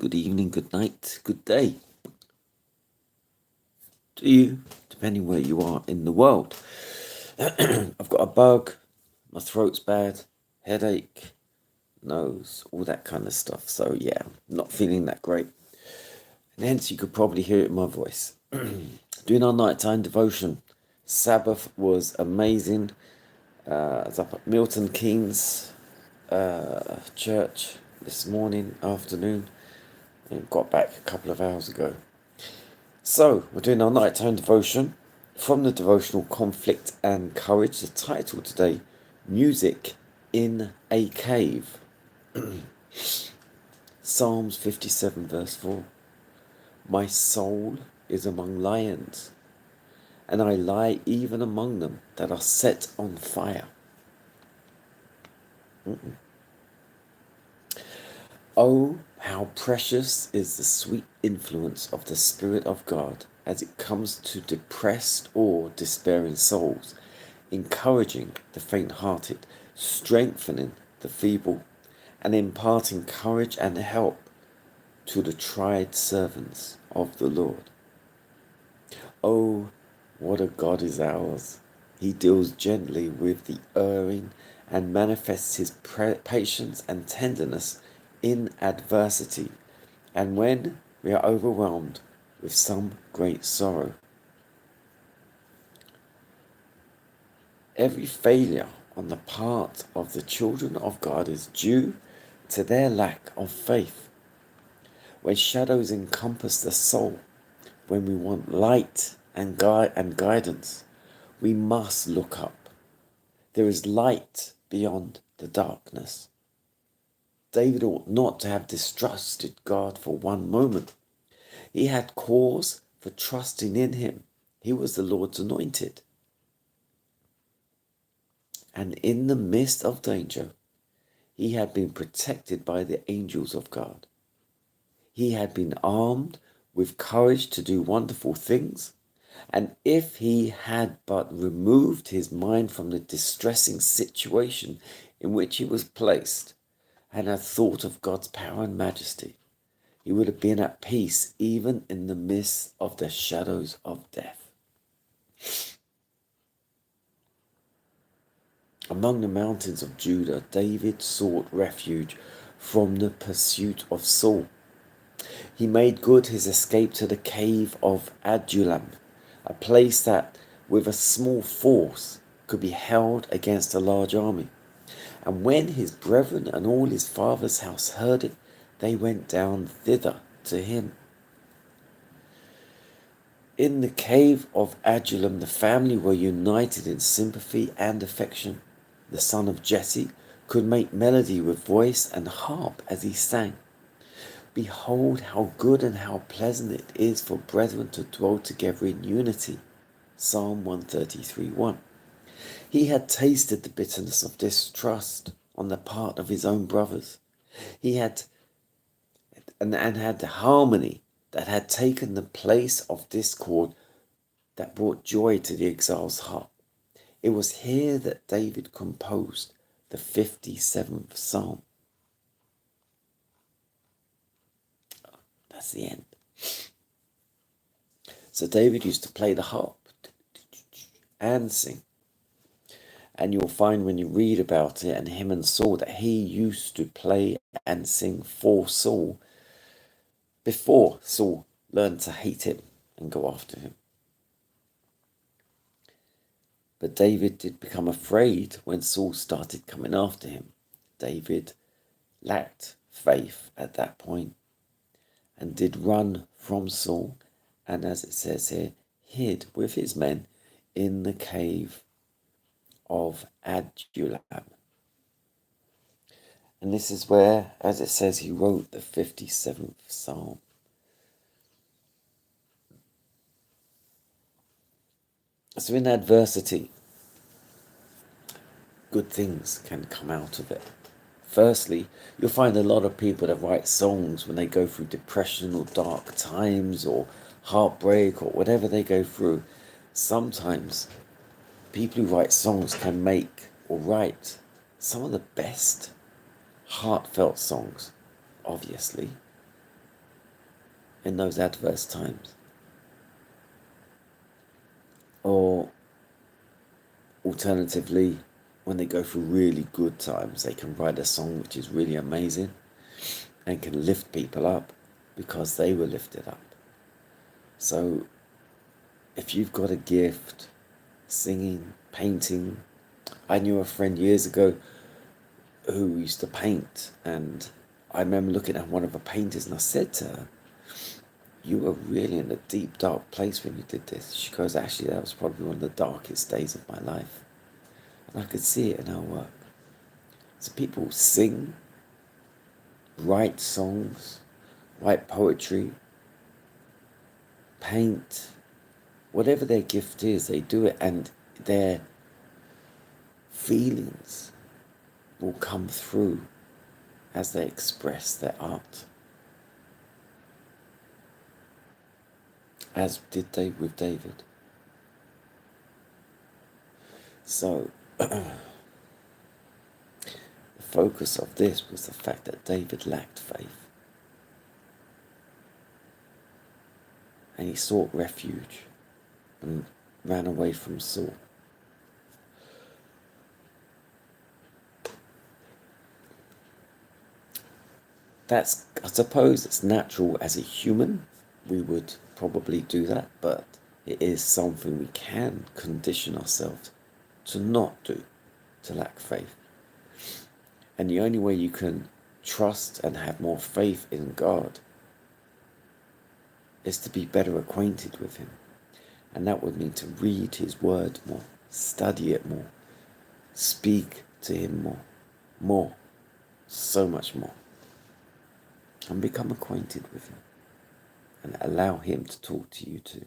good evening, good night, good day to you, depending where you are in the world. I've got a bug, my throat's bad, headache, nose, all that kind of stuff. So yeah, not feeling that great. And hence you could probably hear it in my voice. Doing our nighttime devotion. Sabbath was amazing. I was up at Milton Keynes church this morning, afternoon, and got back a couple of hours ago. So, we're doing our nighttime devotion from the devotional Conflict and Courage. The title today, Music in a Cave. Psalms 57 verse 4. My soul is among lions, and I lie even among them that are set on fire. Oh, how precious is the sweet influence of the Spirit of God as it comes to depressed or despairing souls, encouraging the faint-hearted, strengthening the feeble, and imparting courage and help to the tried servants of the Lord. Oh, what a God is ours! He deals gently with the erring and manifests his patience and tenderness in adversity, and when we are overwhelmed with some great sorrow. Every failure on the part of the children of God is due to their lack of faith. When shadows encompass the soul, when we want light and guidance, we must look up. There is light beyond the darkness. David ought not to have distrusted God for one moment. He had cause for trusting in him. He was the Lord's anointed. And in the midst of danger, he had been protected by the angels of God. He had been armed with courage to do wonderful things. And if he had but removed his mind from the distressing situation in which he was placed, and had thought of God's power and majesty, he would have been at peace even in the midst of the shadows of death. Among the mountains of Judah, David sought refuge from the pursuit of Saul. He made good his escape to the cave of Adullam, a place that, with a small force, could be held against a large army. And when his brethren and all his father's house heard it, they went down thither to him. In the cave of Adullam, the family were united in sympathy and affection. The son of Jesse could make melody with voice and harp as he sang. Behold, how good and how pleasant it is for brethren to dwell together in unity. Psalm 133:1. He had tasted the bitterness of distrust on the part of his own brothers. He had and had the harmony that had taken the place of discord that brought joy to the exile's heart. It was here that David composed the 57th Psalm. That's the end. So David used to play the harp and sing. And you'll find when you read about it and him and Saul that he used to play and sing for Saul before Saul learned to hate him and go after him. But David did become afraid when Saul started coming after him. David lacked faith at that point and did run from Saul, and as it says here, hid with his men in the cave of Adullam. And this is where, as it says, he wrote the 57th Psalm. So in adversity, good things can come out of it. Firstly, you'll find a lot of people that write songs when they go through depression or dark times or heartbreak or whatever they go through. Sometimes people who write songs can make or write some of the best heartfelt songs, obviously. in those adverse times. Or alternatively, when they go through really good times, they can write a song which is really amazing and can lift people up because they were lifted up. So if you've got a gift, singing, painting, I knew a friend years ago who used to paint, and I remember looking at one of her paintings and I said to her, "You were really in a deep, dark place when you did this." She goes, "Actually, that was probably one of the darkest days of my life." And I could see it in her work. So people sing, write songs, write poetry, paint, whatever their gift is, they do it, and their feelings will come through as they express their art. As did they with David. So the focus of this was the fact that David lacked faith. And he sought refuge and ran away from Saul. That's, I suppose it's natural as a human, we would probably do that, but it is something we can condition ourselves to not do, to lack faith. And the only way you can trust and have more faith in God is to be better acquainted with Him. And that would mean to read His word more, study it more, speak to Him more, so much more. And become acquainted with Him. And allow Him to talk to you too.